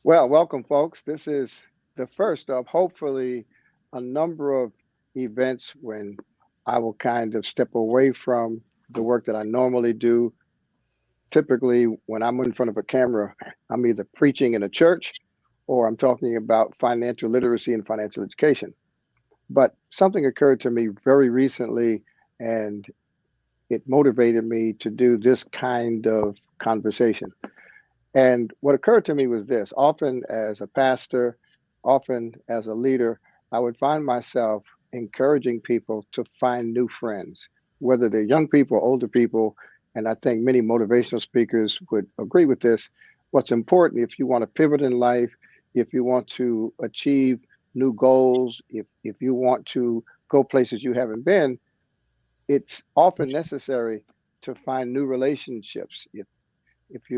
Well, welcome, folks. This is the first of hopefully a number of events when I will kind of step away from the work that I normally do. Typically, when I'm in front of a camera, I'm either preaching in a church or I'm talking about financial literacy and financial education. But something occurred to me very recently, and it motivated me to do this kind of conversation. And what occurred to me was this: often as a pastor, often as a leader, I would find myself encouraging people to find new friends, whether they're young people or older people. And I think many motivational speakers would agree with this. What's important if you want to pivot in life, if you want to achieve new goals, if you want to go places you haven't been, it's often necessary to find new relationships. If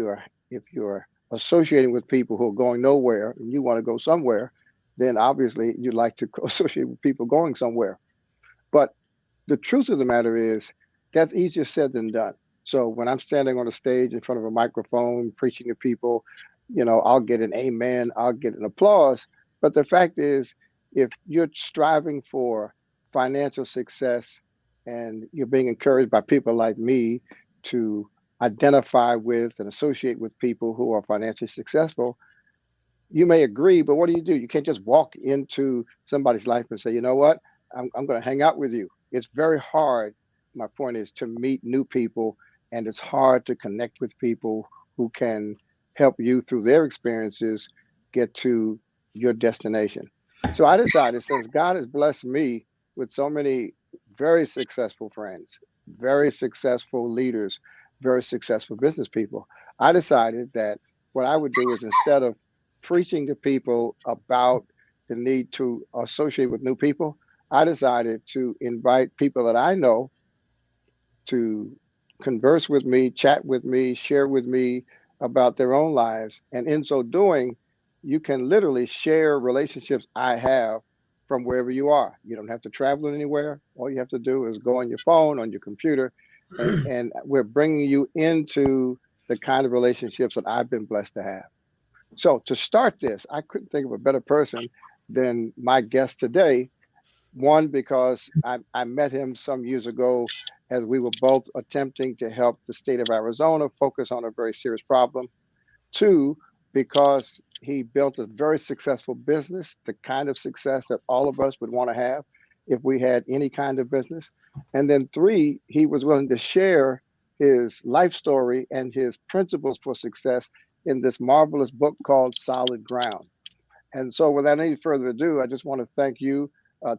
you're associating with people who are going nowhere and you want to go somewhere, then obviously you'd like to associate with people going somewhere. But the truth of the matter is that's easier said than done. So when I'm standing on a stage in front of a microphone preaching to people, I'll get an amen, I'll get an applause. But the fact is, if you're striving for financial success and you're being encouraged by people like me to identify with and associate with people who are financially successful, you may agree, but what do? You can't just walk into somebody's life and say, you know what, I'm going to hang out with you. It's very hard. My point is to meet new people, and it's hard to connect with people who can help you through their experiences get to your destination. So I decided, since God has blessed me with so many very successful friends, very successful leaders, very successful business people, I decided that what I would do is, instead of preaching to people about the need to associate with new people, I decided to invite people that I know to converse with me, chat with me, share with me about their own lives. And in so doing, you can literally share relationships I have from wherever you are. You don't have to travel anywhere. All you have to do is go on your phone, on your computer, and we're bringing you into the kind of relationships that I've been blessed to have. So to start this, I couldn't think of a better person than my guest today. One, because I met him some years ago as we were both attempting to help the state of Arizona focus on a very serious problem. Two, because he built a very successful business, the kind of success that all of us would want to have if we had any kind of business. And then three, he was willing to share his life story and his principles for success in this marvelous book called Solid Ground. And so, without any further ado, I just want to thank you,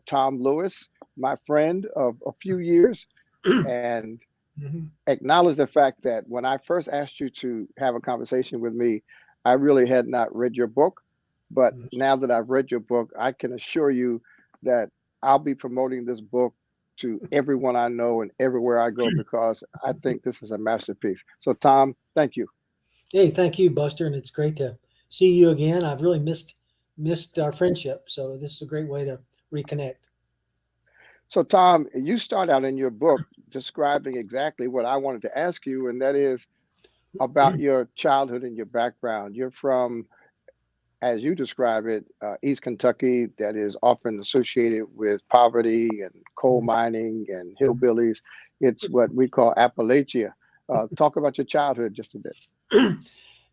Tom Lewis, my friend of a few years, and Mhm. acknowledge the fact that when I first asked you to have a conversation with me, I really had not read your book. But now that I've read your book, I can assure you that I'll be promoting this book to everyone I know and everywhere I go, because I think this is a masterpiece. So, Tom, thank you. Hey, thank you, Buster, and it's great to see you again. I've really missed our friendship, so this is a great way to reconnect. So, Tom, you start out in your book describing exactly what I wanted to ask you, and that is about your childhood and your background. You're from, as you describe it, East Kentucky, that is often associated with poverty and coal mining and hillbillies. It's what we call Appalachia. Talk about your childhood just a bit.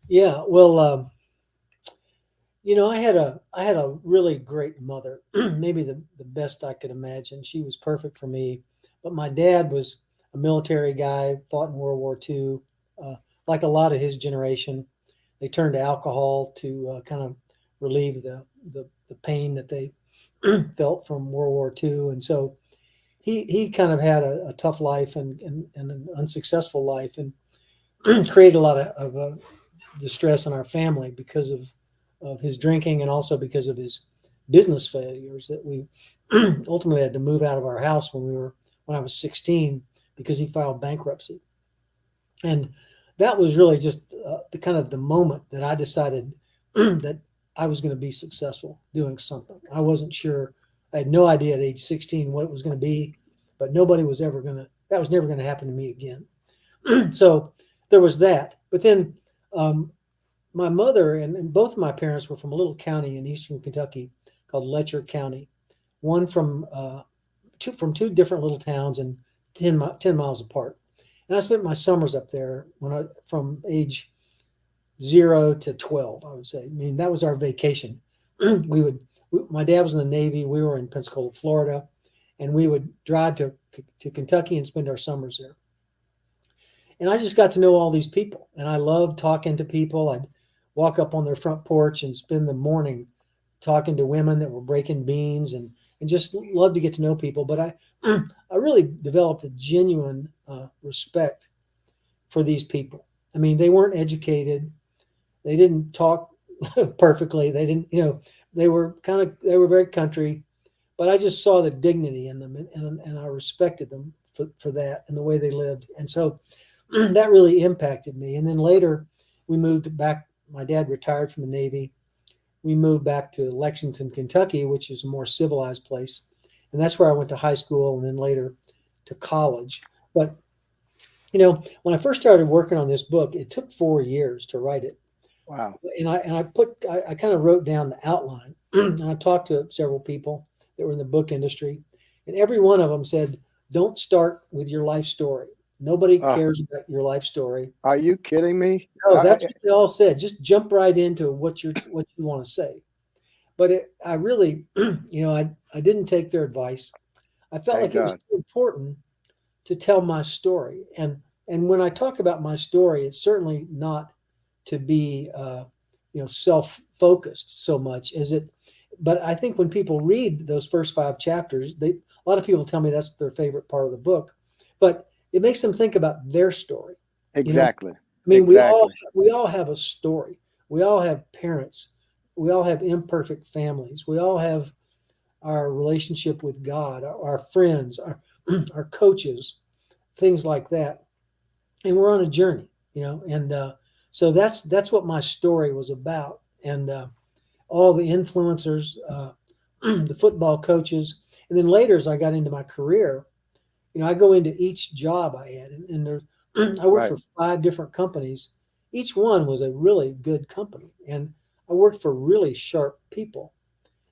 Yeah, well, I had a really great mother, maybe the best I could imagine. She was perfect for me, but my dad was a military guy, fought in World War II. Uh, like a lot of his generation, they turned to alcohol to kind of relieve the pain that they felt from World War II, and so he kind of had a tough life and an unsuccessful life, and created a lot of distress in our family because of his drinking and also because of his business failures that we ultimately had to move out of our house when I was 16 because he filed bankruptcy. And that was really just the kind of the moment that I decided that I was going to be successful doing something. I wasn't sure. I had no idea at age 16 what it was going to be, but nobody was that was never going to happen to me again. So there was that. But then Um, my mother and both of my parents were from a little county in eastern Kentucky called Letcher County. One from two different little towns and 10 miles apart. And I spent my summers up there from age 0 to 12, I would say. I mean, that was our vacation. My dad was in the Navy. We were in Pensacola, Florida, and we would drive to Kentucky and spend our summers there. And I just got to know all these people, and I loved talking to people. I'd walk up on their front porch and spend the morning talking to women that were breaking beans and just love to get to know people. But I really developed a genuine respect for these people. I mean, they weren't educated. They didn't talk perfectly. They didn't, they were very country, but I just saw the dignity in them and I respected them for that and the way they lived. And so that really impacted me. And then later we moved back. My dad retired from the Navy. We moved back to Lexington, Kentucky, which is a more civilized place. And that's where I went to high school and then later to college. But, when I first started working on this book, it took 4 years to write it. Wow. And I kind of wrote down the outline and I talked to several people that were in the book industry, and every one of them said, don't start with your life story. Nobody cares about your life story. Are you kidding me? No, that's what they all said. Just jump right into what you want to say. But I really, I didn't take their advice. I felt like it was too important to tell my story. And when I talk about my story, it's certainly not to be, self-focused so much as it. But I think when people read those first 5 chapters, a lot of people tell me that's their favorite part of the book. But it makes them think about their story. Exactly. I mean, we all have a story. We all have parents. We all have imperfect families. We all have our relationship with God, our friends, our coaches, things like that. And we're on a journey, and so that's what my story was about. And all the influencers, the football coaches, and then later as I got into my career, I go into each job I had, and there, I worked for 5 different companies. Each one was a really good company, and I worked for really sharp people,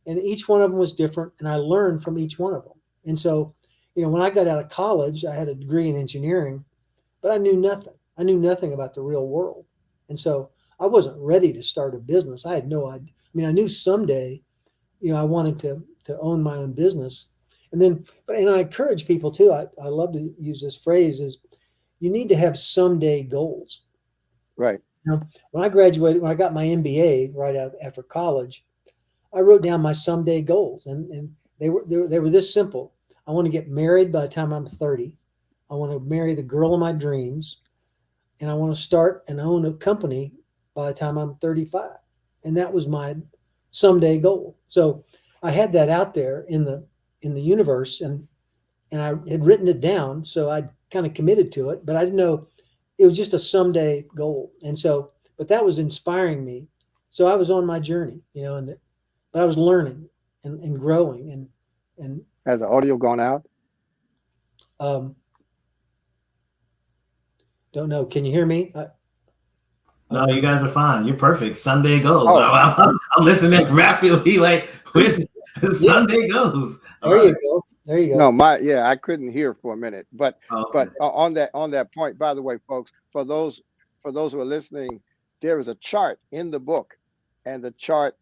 and each one of them was different, and I learned from each one of them. And so, when I got out of college, I had a degree in engineering, but I knew nothing. I knew nothing about the real world, and so I wasn't ready to start a business. I had no idea. I mean, I knew someday, I wanted to own my own business. And then, and I encourage people too. I love to use this phrase: is you need to have someday goals. Right. When I got my MBA right out after college, I wrote down my someday goals, and they were this simple. I want to get married by the time I'm 30. I want to marry the girl of my dreams, and I want to start and own a company by the time I'm 35. And that was my someday goal. So I had that out there in the universe, and I had written it down. So I kind of committed to it, but I didn't know it was just a someday goal. And so, but that was inspiring me. So I was on my journey, but I was learning and growing and has the audio gone out? Don't know. Can you hear me? No, you guys are fine. You're perfect. Sunday goes. I'm listening rapidly, like with Sunday goes. There you go. No, I couldn't hear for a minute, but on that point, by the way, folks, for those who are listening, there is a chart in the book, and the chart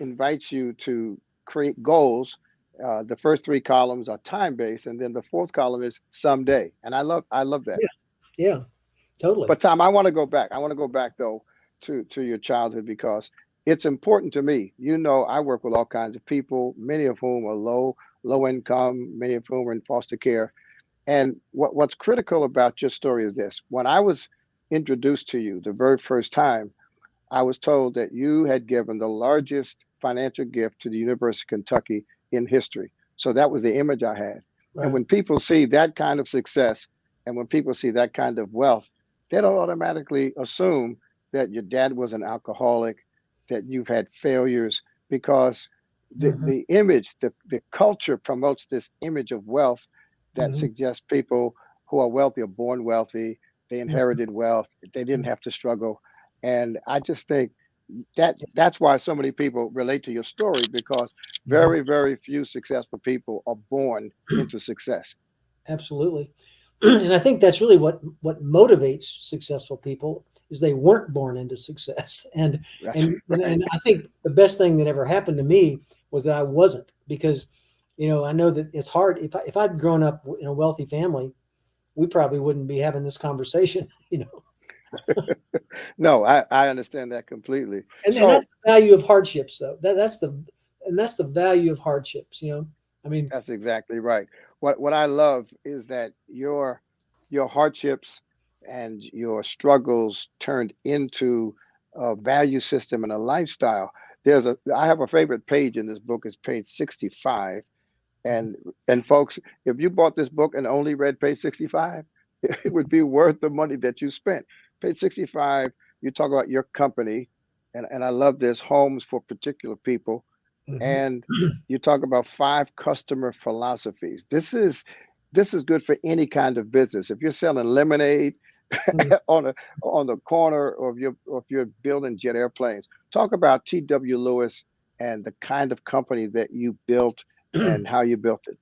invites you to create goals. The first 3 columns are time-based, and then the 4th column is someday, and I love that. Yeah. Totally. But Tom, I want to go back. Though to your childhood, because it's important to me. I work with all kinds of people, many of whom are low income, many of whom are in foster care. And what's critical about your story is this. When I was introduced to you the very first time, I was told that you had given the largest financial gift to the University of Kentucky in history. So that was the image I had. Right. And when people see that kind of success, and when people see that kind of wealth, they don't automatically assume that your dad was an alcoholic, that you've had failures, because the image, the culture promotes this image of wealth that suggests people who are wealthy are born wealthy, they inherited wealth, they didn't have to struggle. And I just think that's why so many people relate to your story, because Mhm. very, very few successful people are born into success. Absolutely. And I think that's really what motivates successful people is they weren't born into success. And That's and and, right. and I think the best thing that ever happened to me was that I wasn't, because I know that it's hard. If I'd grown up in a wealthy family, we probably wouldn't be having this conversation, No, I understand that completely. And that's So the value of hardships, though. That's the value of hardships. I mean, that's exactly right. What I love is that your hardships and your struggles turned into a value system and a lifestyle. I have a favorite page in this book. It's page 65. And folks, if you bought this book and only read page 65, it would be worth the money that you spent. Page 65, you talk about your company, and I love this, homes for particular people, mhm. and you talk about 5 customer philosophies. This is good for any kind of business. If you're selling lemonade on the corner, or if you're building jet airplanes, talk about T.W. Lewis and the kind of company that you built and how you built it.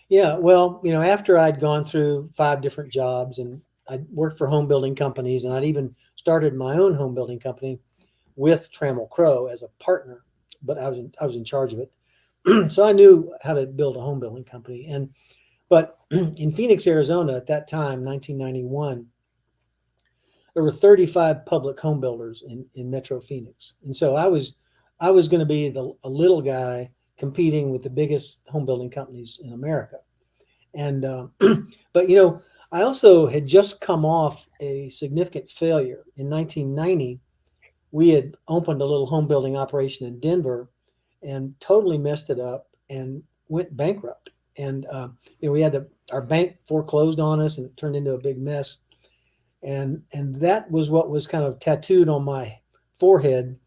Yeah, well, after I'd gone through 5 different jobs and I'd worked for home building companies, and I'd even started my own home building company with Trammell Crow as a partner, but I was in charge of it. So I knew how to build a home building company. But in Phoenix, Arizona at that time, 1991, there were 35 public home builders in Metro Phoenix. And so I was going to be a little guy competing with the biggest home building companies in America. And but I also had just come off a significant failure in 1990. We had opened a little home building operation in Denver and totally messed it up and went bankrupt. And we had our bank foreclosed on us, and it turned into a big mess. And that was what was kind of tattooed on my forehead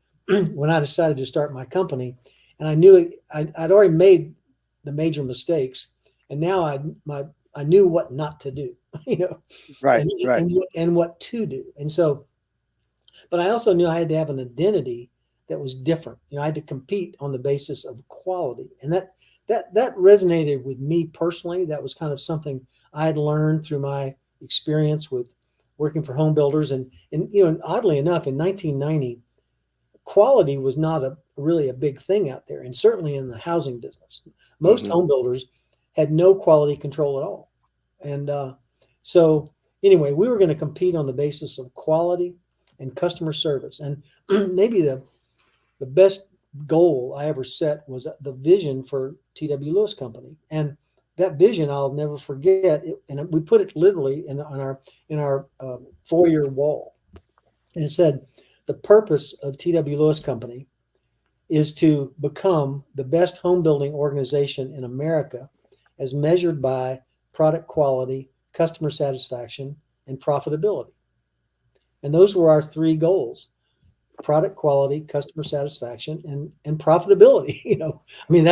when I decided to start my company. And I knew I'd already made the major mistakes, and now I knew what not to do, Right, and right. and what to do. And so, but I also knew I had to have an identity that was different. I had to compete on the basis of quality, and that resonated with me personally. That was kind of something I had learned through my experience with working for home builders, and oddly enough, in 1990, quality was not really a big thing out there, and certainly in the housing business, most Hmm. home builders had no quality control at all. And so anyway, we were going to compete on the basis of quality and customer service. And maybe the best goal I ever set was the vision for T.W. Lewis Company. And that vision I'll never forget. And we put it literally in our foyer wall. And it said, the purpose of T.W. Lewis Company is to become the best home building organization in America as measured by product quality, customer satisfaction, and profitability. And those were our 3 goals: product quality, customer satisfaction, and profitability. I mean,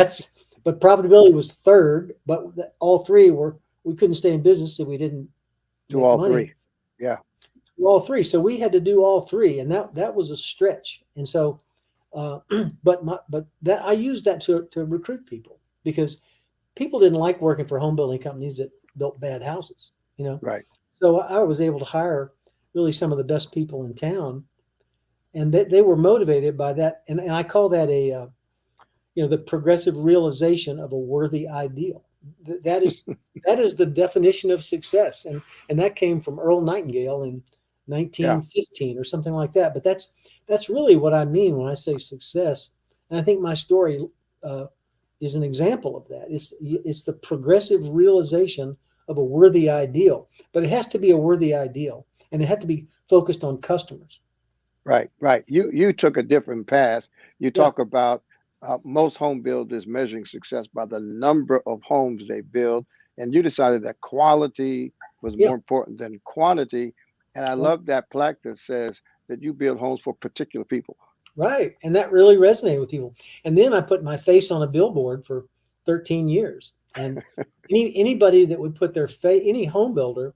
but profitability was third, but all 3 we couldn't stay in business if we didn't Do make all money. three. Yeah. All 3. So we had to do all 3, and that was a stretch. And so, but that I used that to recruit people, because people didn't like working for home building companies that built bad houses. Right. So I was able to hire really some of the best people in town, and they were motivated by that. And I call that the progressive realization of a worthy ideal. That is the definition of success, and that came from Earl Nightingale in Yeah. 1915 or something like that. But that's really what I mean when I say success, and I think my story is an example of that. It's the progressive realization of a worthy ideal, but it has to be a worthy ideal, and it had to be focused on customers. Right, right. You took a different path. You Yeah, talk about most home builders measuring success by the number of homes they build, and you decided that quality was yeah, more important than quantity. And I right. love that plaque that says that you build homes for particular people. Right. And that really resonated with people. And then I put my face on a billboard for 13 years. And anybody that would put their face, any home builder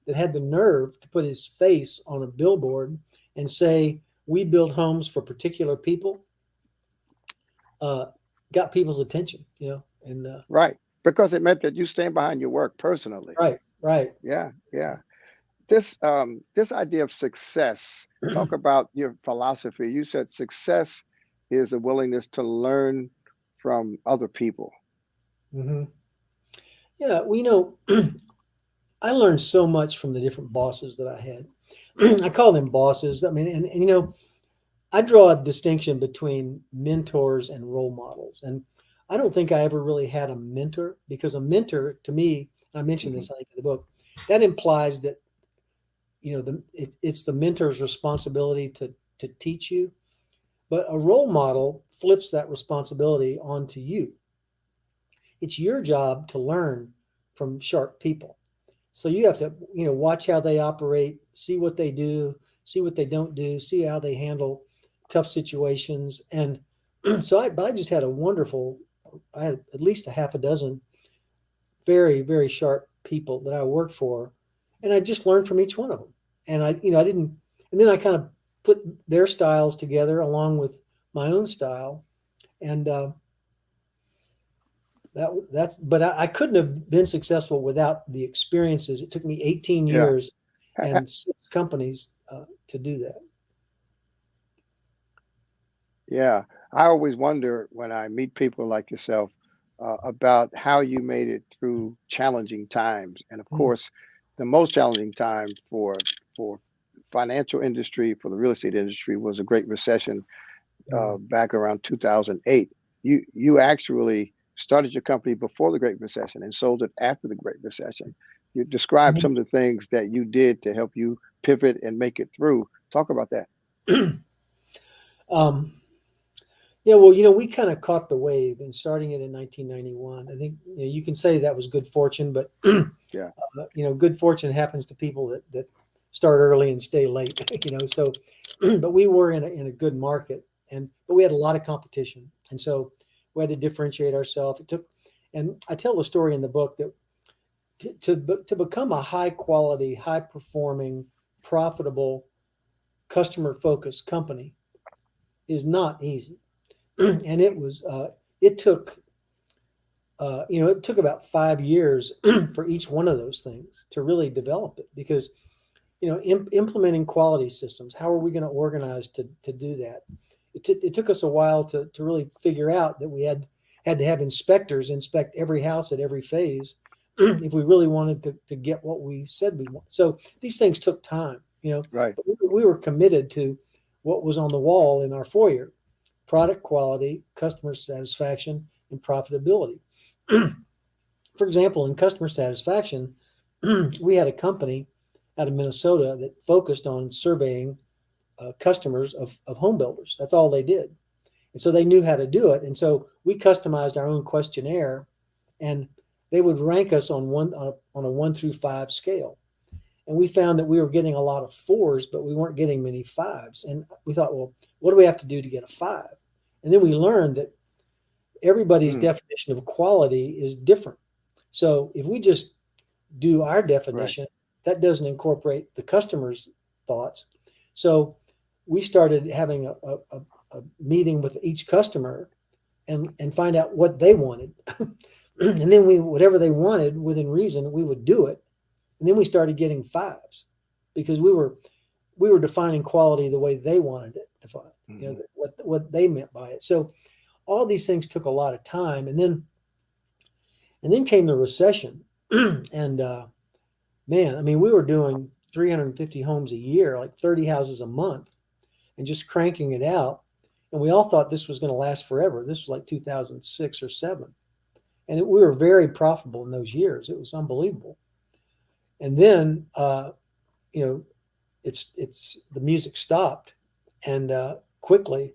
that had the nerve to put his face on a billboard and say, "We build homes for particular people," got people's attention, and Right. Because it meant that you stand behind your work personally. right. Yeah, yeah. This idea of success, talk about your philosophy. You said success is a willingness to learn from other people. hmm Yeah, I learned so much from the different bosses that I had. I call them bosses. I mean, and I draw a distinction between mentors and role models. And I don't think I ever really had a mentor, because a mentor to me, and I mentioned Mhm. this, I think, in the book, that implies that, it's the mentor's responsibility to teach you. But a role model flips that responsibility onto you. It's your job to learn from sharp people. So you have to, watch how they operate, see what they do, see what they don't do, see how they handle tough situations. And but I just had I had at least a half a dozen very, very sharp people that I worked for, and I just learned from each one of them. And I didn't, and then I kind of put their styles together along with my own style. And but I couldn't have been successful without the experiences. It took me 18 Yeah. years and 6 companies to do that. Yeah. I always wonder when I meet people like yourself about how you made it through challenging times. And of Mm, course, the most challenging time for financial industry, for the real estate industry, was a Great Recession mm. back around 2008. You actually started your company before the Great Recession and sold it after the Great Recession. You described some of the things that you did to help you pivot and make it through. Talk about that. um, yeah, well, we kind of caught the wave and starting it in 1991. I think you can say that was good fortune, but Yeah. good fortune happens to people that start early and stay late. So, but we were in a good market, but we had a lot of competition, and so we had to differentiate ourselves. It took, and I tell the story in the book that to become a high quality, high performing, profitable, customer focused company is not easy. And it took about 5 years for each one of those things to really develop it, because implementing quality systems, how are we going to organize to do that? It took us a while to really figure out that we had to have inspectors inspect every house at every phase if we really wanted to get what we said we want. So these things took time, Right. but we were committed to what was on the wall in our foyer: product quality, customer satisfaction, and profitability. For example, in customer satisfaction, we had a company out of Minnesota that focused on surveying customers of home builders. That's all they did. And so they knew how to do it. And so we customized our own questionnaire, and they would rank us on a 1 through 5 scale. And we found that we were getting a lot of 4s, but we weren't getting many 5s. And we thought, well, what do we have to do to get a 5? And then we learned that everybody's Mm, definition of quality is different. So if we just do our right. definition, that doesn't incorporate the customer's thoughts. So we started having a meeting with each customer and find out what they wanted. And then whatever they wanted within reason, we would do it. And then we started getting 5s, because we were defining quality the way they wanted it defined, Hmm. what they meant by it. So all these things took a lot of time. And then came the recession. And man, I mean, we were doing 350 homes a year, like 30 houses a month, and just cranking it out. And we all thought this was going to last forever. This was like 2006 or 7. And we were very profitable in those years. It was unbelievable. And then, it's the music stopped, and quickly.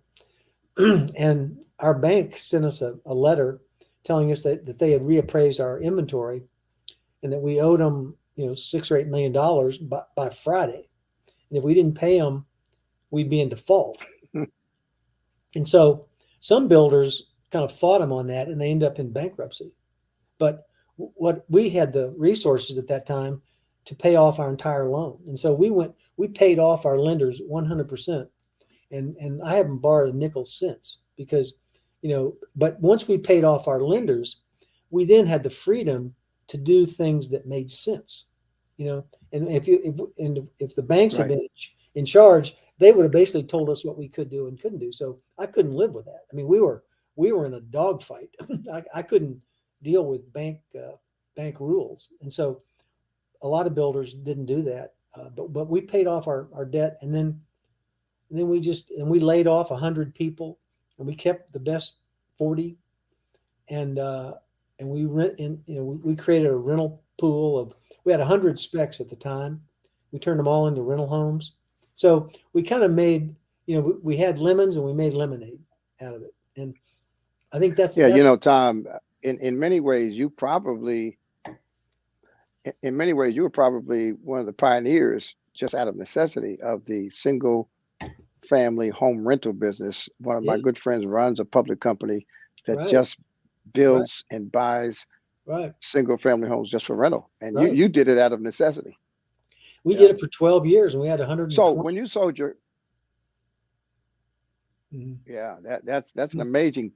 And our bank sent us a letter telling us that they had reappraised our inventory, and that we owed them, $6 or $8 million by Friday. And if we didn't pay them, we'd be in default. And so some builders kind of fought them on that, and they ended up in bankruptcy. But what we had the resources at that time to pay off our entire loan. And so we paid off our lenders 100%. And I haven't borrowed a nickel since because, but once we paid off our lenders, we then had the freedom to do things that made sense, and if the banks had been in charge, they would have basically told us what we could do and couldn't do. So I couldn't live with that. I mean, we were in a dogfight. I couldn't deal with bank rules. And so a lot of builders didn't do that. But we paid off our debt, and then we laid off 100 people, and we kept the best 40, and we we created a rental pool we had 100 specs at the time. We turned them all into rental homes. So we kind of made, we had lemons and we made lemonade out of it. And I think that's Tom, in many ways you were probably one of the pioneers, just out of necessity, of the single family home rental business. One of my good friends runs a public company that just builds and buys single family homes just for rental. And you did it out of necessity. We did it for 12 years and we had 100. So when you sold your, that's an amazing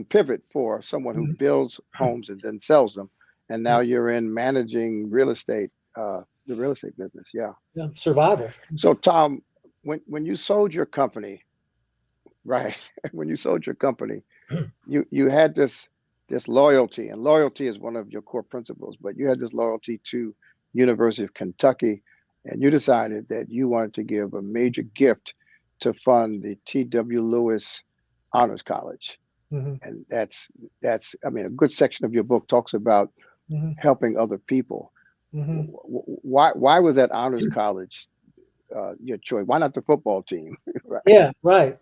pivot for someone who builds homes and then sells them. And now you're in managing real estate, the real estate business. Yeah. Survival. So Tom, when you sold your company, when you sold your company, you had this loyalty, and loyalty is one of your core principles, but you had this loyalty to University of Kentucky, and you decided that you wanted to give a major gift to fund the T.W. Lewis Honors College. And that's a good section of your book talks about helping other people. Why was that honors college your choice? Why not the football team? Yeah, right.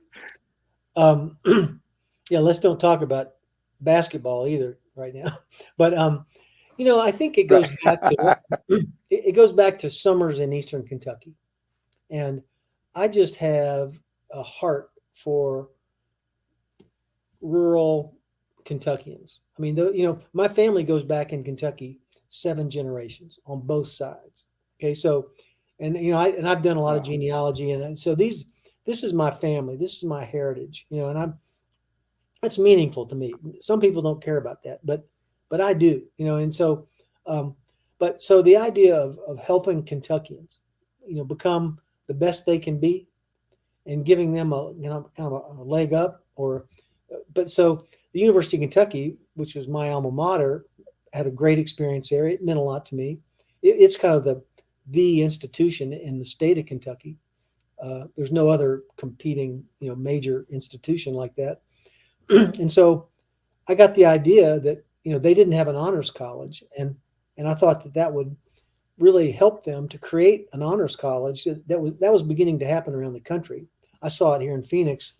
Let's don't talk about basketball either right now. But I think it goes back to summers in Eastern Kentucky, and I just have a heart for rural Kentuckians. I mean, my family goes back in Kentucky 7 generations on both sides. Okay, so, and I've done a lot of genealogy, and so this is my family, this is my heritage, and that's meaningful to me. Some people don't care about that, but I do, and so, so the idea of helping Kentuckians, become the best they can be, and giving them kind of a leg up, but so the University of Kentucky, which was my alma mater, had a great experience there. It meant a lot to me. It's kind of the institution in the state of Kentucky. There's no other competing, major institution like that. And so I got the idea that, they didn't have an honors college, and I thought that would really help them to create an honors college that was beginning to happen around the country. I saw it here in Phoenix,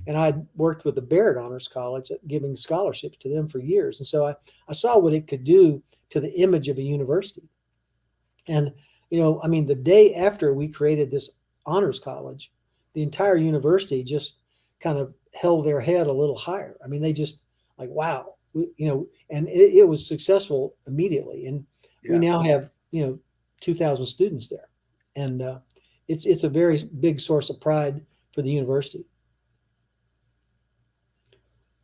and I'd worked with the Barrett Honors College, giving scholarships to them for years. And so I saw what it could do to the image of a university. And, the day after we created this honors college, the entire university just kind of held their head a little higher. I mean, they just like, wow, and it was successful immediately. And we now have, 2,000 students there. And it's a very big source of pride for the university.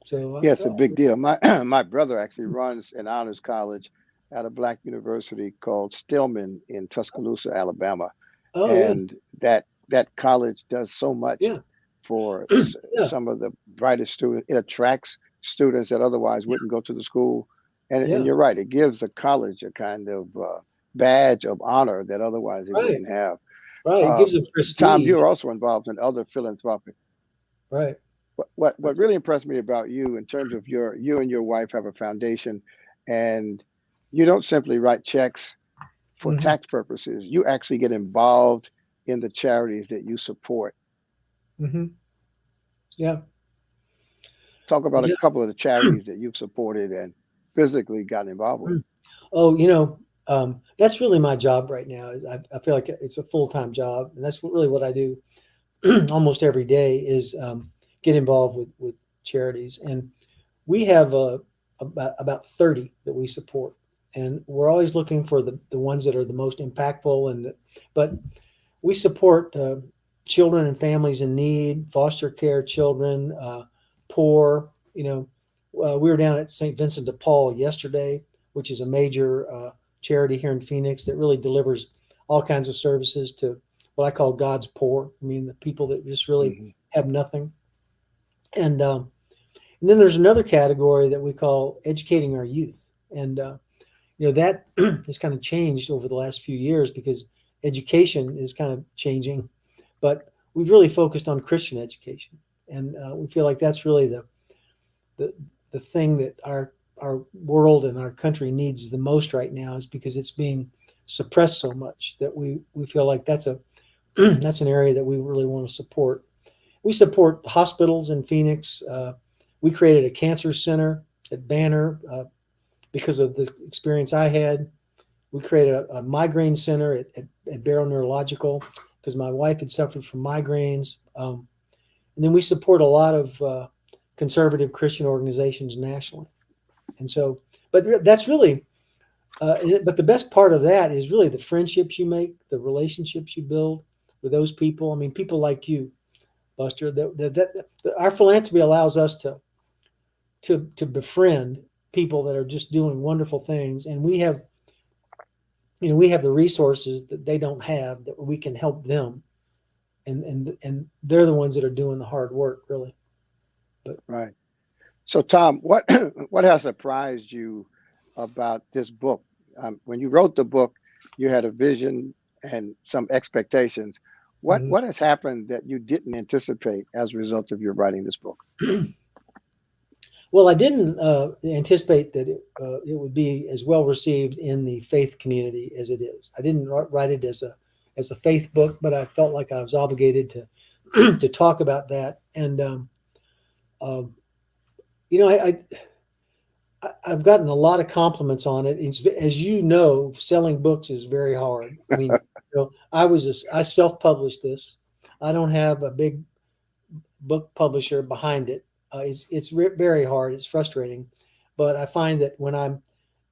So it's a big deal. My brother actually runs an honors college at a Black university called Stillman in Tuscaloosa, Alabama. That college does so much for some of the brightest students. It attracts students that otherwise wouldn't go to the school. And you're right, it gives the college a kind of badge of honor that otherwise it wouldn't have. Right, it gives it prestige. Tom, you're also involved in other philanthropic. Right. What really impressed me about you, in terms of you and your wife have a foundation, and you don't simply write checks for tax purposes. You actually get involved in the charities that you support. Yeah. Talk about a couple of the charities that you've supported and physically gotten involved with. Oh, that's really my job right now. I feel like it's a full-time job, and that's really what I do almost every day is get involved with charities. And we have about 30 that we support. and we're always looking for the ones that are the most impactful. But we support children and families in need, foster care children, poor. We were down at St. Vincent de Paul yesterday, which is a major charity here in Phoenix that really delivers all kinds of services to what I call God's poor. I mean, the people that just really have nothing. And then there's another category that we call educating our youth. And, that has kind of changed over the last few years because education is kind of changing, but we've really focused on Christian education. And we feel like that's really the thing that our world and our country needs the most right now, is because it's being suppressed so much that we feel like that's an area that we really want to support. We support hospitals in Phoenix. We created a cancer center at Banner because of the experience I had. We created a migraine center at Barrow Neurological because my wife had suffered from migraines. And then we support a lot of conservative Christian organizations nationally. And so, but that's really, but the best part of that is really the friendships you make, the relationships you build with those people. I mean, people like you, Buster, our philanthropy allows us to befriend people that are just doing wonderful things. And we have the resources that they don't have, that we can help them. And they're the ones that are doing the hard work, really. But right. So Tom, what has surprised you about this book? When you wrote the book, you had a vision and some expectations. What has happened that you didn't anticipate as a result of your writing this book? Well, I didn't anticipate that it would be as well received in the faith community as it is. I didn't write it as a faith book, but I felt like I was obligated to to talk about that. And I've gotten a lot of compliments on it. As you know, selling books is very hard. I mean, I self-published this. I don't have a big book publisher behind it. It's very hard. It's frustrating, but I find that when I'm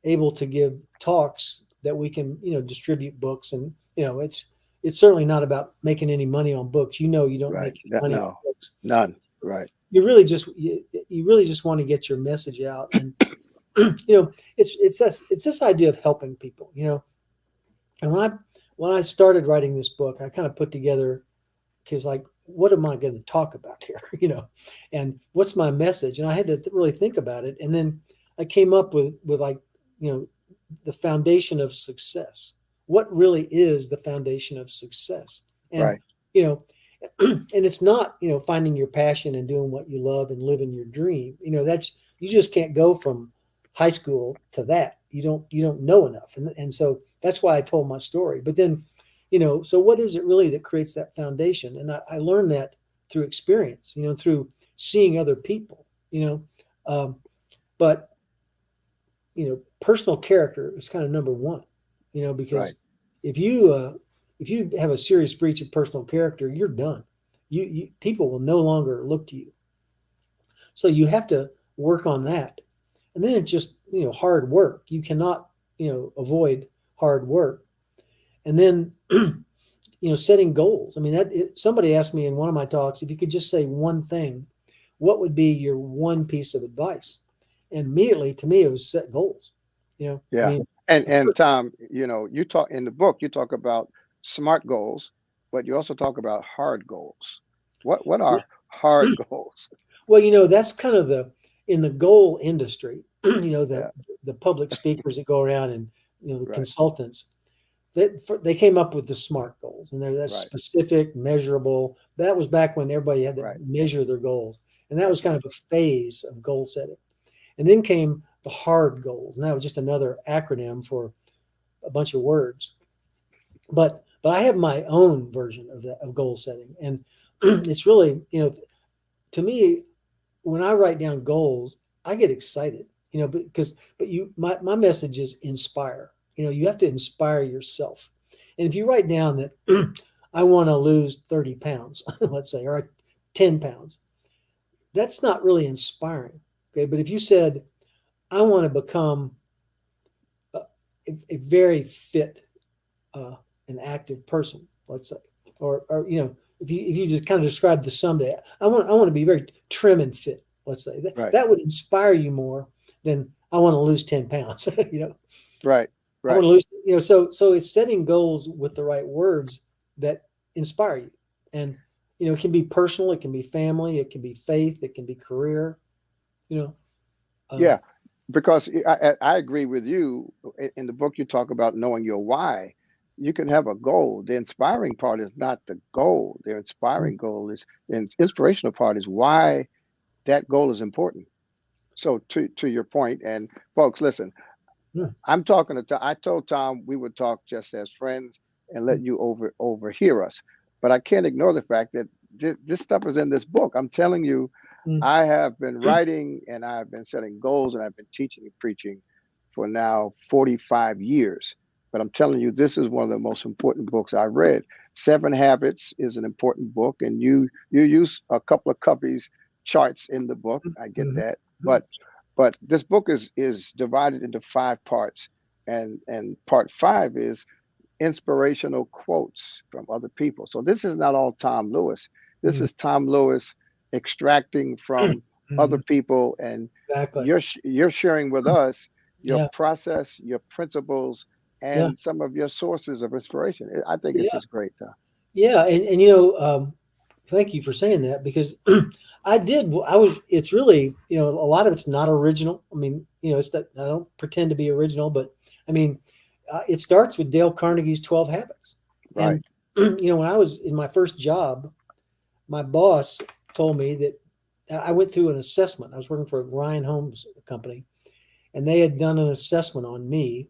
able to give talks that we can, distribute books, and it's certainly not about making any money on books. You don't Right. make money on books. None. Right. You really just want to get your message out, and it's this idea of helping people. And when I started writing this book, I kind of put together, because what am I going to talk about here? And what's my message? And I had to really think about it. And then I came up with the foundation of success. What really is the foundation of success? And, right. And it's not, finding your passion and doing what you love and living your dream. You just can't go from high school to that. You don't know enough. And so that's why I told my story. But then, so what is it really that creates that foundation? And I learned that through experience, through seeing other people, but, personal character is kind of number one, because right. if you have a serious breach of personal character, you're done. People will no longer look to you. So you have to work on that. And then it's just, hard work. You cannot, avoid hard work. And then, setting goals. I mean, somebody asked me in one of my talks, if you could just say one thing, what would be your one piece of advice? And immediately to me, it was set goals. Yeah. I mean, and Tom, you talk in the book, you talk about SMART goals, but you also talk about hard goals. What are hard goals? Well, that's kind of in the goal industry, the public speakers that go around and, the right. consultants, they came up with the SMART goals, and that's right. Specific, measurable. That was back when everybody had to right. measure their goals. And that was kind of a phase of goal setting. And then came the hard goals. And that was just another acronym for a bunch of words. But I have my own version of goal setting. And it's really, to me, when I write down goals, I get excited, my message is inspire. You have to inspire yourself. And if you write down that I want to lose 30 pounds, let's say, or 10 pounds, that's not really inspiring. Okay. But if you said, I want to become a very fit and active person, let's say, or if you just kind of describe the someday, I want to be very trim and fit, let's say. That would inspire you more than I want to lose 10 pounds. Right. I want to lose, so it's setting goals with the right words that inspire you. And, it can be personal, it can be family, it can be faith, it can be career, Yeah, because I agree with you. In the book, you talk about knowing your why. You can have a goal. The inspiring part is not the goal. The inspiring goal is the inspirational part is why that goal is important. So to your point, and folks, listen, I'm talking to Tom. I told Tom we would talk just as friends and let you overhear us. But I can't ignore the fact that this stuff is in this book. I'm telling you, I have been writing and I've been setting goals and I've been teaching and preaching for now 45 years. But I'm telling you, this is one of the most important books I've read. Seven Habits is an important book, and you use a couple of Covey's charts in the book. I get that, but this book is divided into 5 parts, and part 5 is inspirational quotes from other people. So this is not all Tom Lewis. This is Tom Lewis extracting from other people, and you're sharing with us your process, your principles, and some of your sources of inspiration. I think it's just great. Yeah, and thank you for saying that, because it's really, a lot of it's not original. I mean, it's that I don't pretend to be original, but I mean, it starts with Dale Carnegie's 12 Habits. Right. And, when I was in my first job, my boss told me that I went through an assessment. I was working for Ryan Holmes company, and they had done an assessment on me.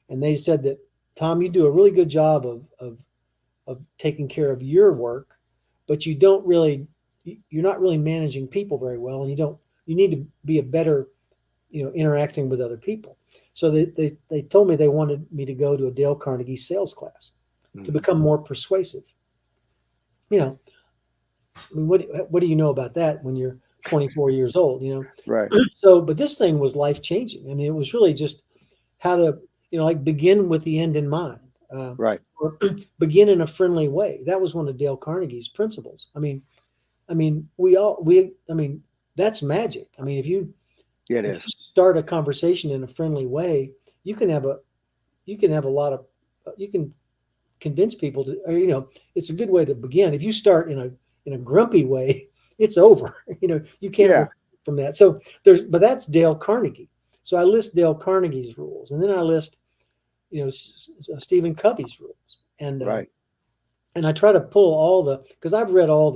And they said that, Tom, you do a really good job of taking care of your work, but you're not really managing people very well. And you need to be a better, interacting with other people. So they told me they wanted me to go to a Dale Carnegie sales class to become more persuasive. I mean, what do you know about that when you're 24 years old, Right. So, but this thing was life changing. I mean, it was really just how to, like begin with the end in mind. Right. Or begin in a friendly way. That was one of Dale Carnegie's principles. I mean, that's magic. I mean, if you start a conversation in a friendly way, you can convince people to, it's a good way to begin. If you start in a grumpy way, it's over. You can't work from that. So but that's Dale Carnegie. So I list Dale Carnegie's rules, and then I list, Stephen Covey's rules, and and I try to pull because I've read all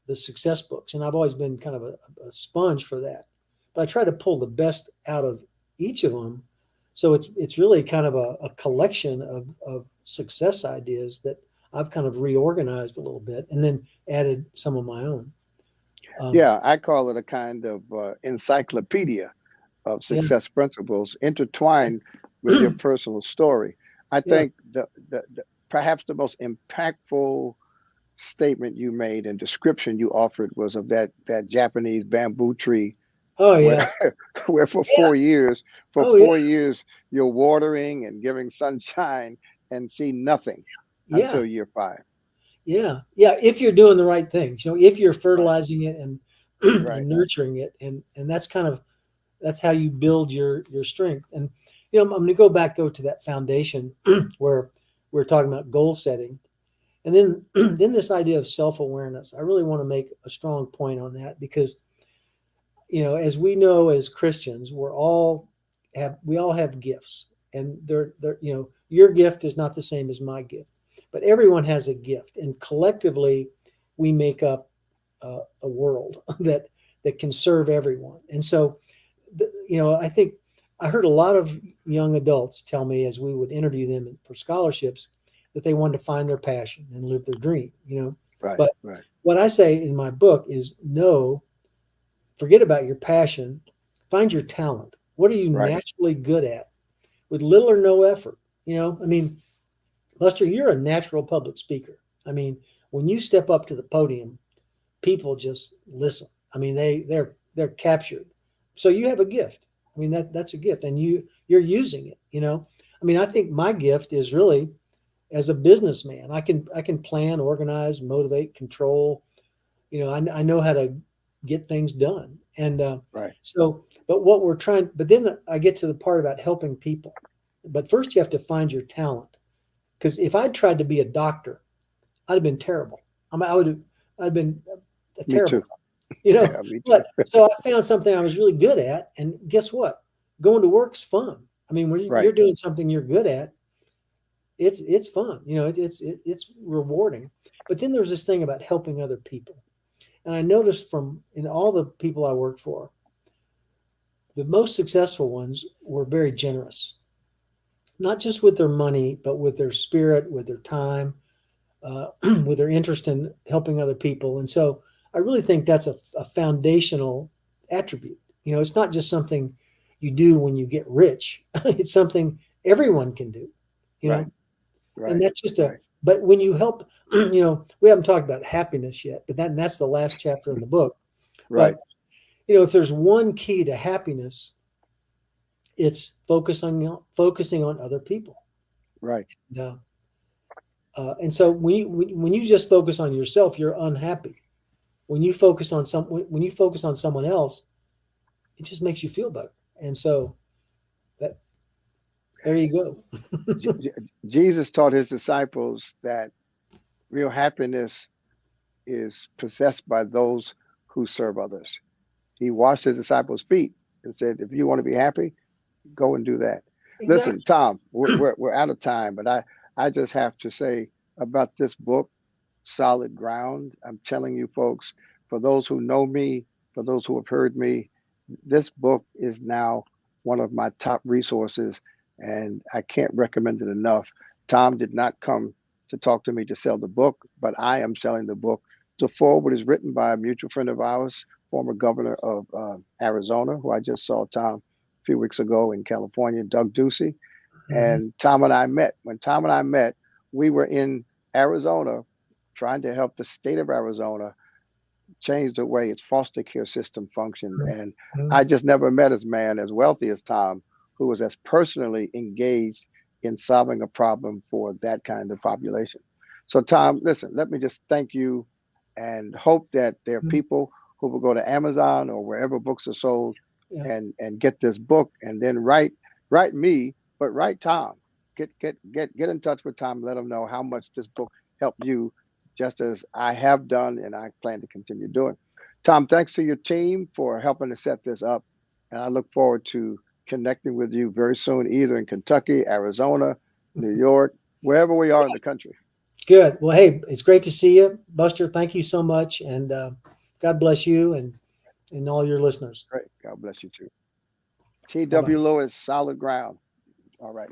the success books, and I've always been kind of a sponge for that. But I try to pull the best out of each of them. So it's really kind of a collection of success ideas that I've kind of reorganized a little bit, and then added some of my own. I call it a kind of encyclopedia of success principles intertwined with your personal story. I think the perhaps the most impactful statement you made and description you offered was of that Japanese bamboo tree. Oh yeah. Where for 4 years, you're watering and giving sunshine and see nothing until year 5. Yeah. If you're doing the right things, if you're fertilizing it and, and nurturing it, and that's how you build your strength. And I'm going to go back though to that foundation where we're talking about goal setting, and then this idea of self-awareness. I really want to make a strong point on that, because as we know as Christians, we all have gifts, and they're your gift is not the same as my gift, but everyone has a gift, and collectively we make up a world that can serve everyone. And so, I think I heard a lot of young adults tell me, as we would interview them for scholarships, that they wanted to find their passion and live their dream. But what I say in my book is, no, forget about your passion. Find your talent. What are you naturally good at with little or no effort? Lester, you're a natural public speaker. I mean, when you step up to the podium, people just listen. I mean, they're captured. So you have a gift. I mean, that's a gift, and you're using it. I mean, I think my gift is really as a businessman. I can plan, organize, motivate, control. You know, I know how to get things done. And Right. so, but what we're trying, but then I get to the part about helping people. But first, you have to find your talent. Because if I'd tried to be a doctor, I'd have been terrible. I mean, I'd been Me terrible. too. You know, Yeah, me too. but so I found something I was really good at, and guess what? Going to work's fun. I mean, when Right. you're doing something you're good at, it's fun. You know, it's rewarding. But then there's this thing about helping other people, and I noticed from in all the people I worked for, the most successful ones were very generous, not just with their money, but with their spirit, with their time, with their interest in helping other people. And so I really think that's a foundational attribute. You know, it's not just something you do when you get rich. It's something everyone can do, you know, Right. and that's just Right. but when you help, you know, we haven't talked about happiness yet, but that's the last chapter in the book. Right. But, you know, if there's one key to happiness, it's focusing on other people. Right. And so when you just focus on yourself, you're unhappy. When you focus on someone else, it just makes you feel better. And so there you go. Jesus taught his disciples that real happiness is possessed by those who serve others. He washed his disciples' feet and said, if you want to be happy, go and do that. Exactly. Listen, Tom, we're out of time, but I just have to say about this book, Solid Ground. I'm telling you folks, for those who know me, for those who have heard me, this book is now one of my top resources, and I can't recommend it enough. Tom did not come to talk to me to sell the book, but I am selling the book. The foreword is written by a mutual friend of ours, former governor of Arizona, who I just saw, Tom, a few weeks ago in California, Doug Ducey. And Tom and I met. When Tom and I met, we were in Arizona trying to help the state of Arizona change the way its foster care system functioned. And I just never met a man as wealthy as Tom, who was as personally engaged in solving a problem for that kind of population. So Tom, listen, let me just thank you and hope that there are people who will go to Amazon or wherever books are sold and get this book, and then write me, but write Tom. Get in touch with Tom, let him know how much this book helped you, just as I have done and I plan to continue doing. Tom, thanks to your team for helping to set this up. And I look forward to connecting with you very soon, either in Kentucky, Arizona, New York, wherever we are in the country. Good. Well, hey, it's great to see you, Buster. Thank you so much. And God bless you and all your listeners. Great. God bless you too. T.W. Lewis, Solid Ground. All right.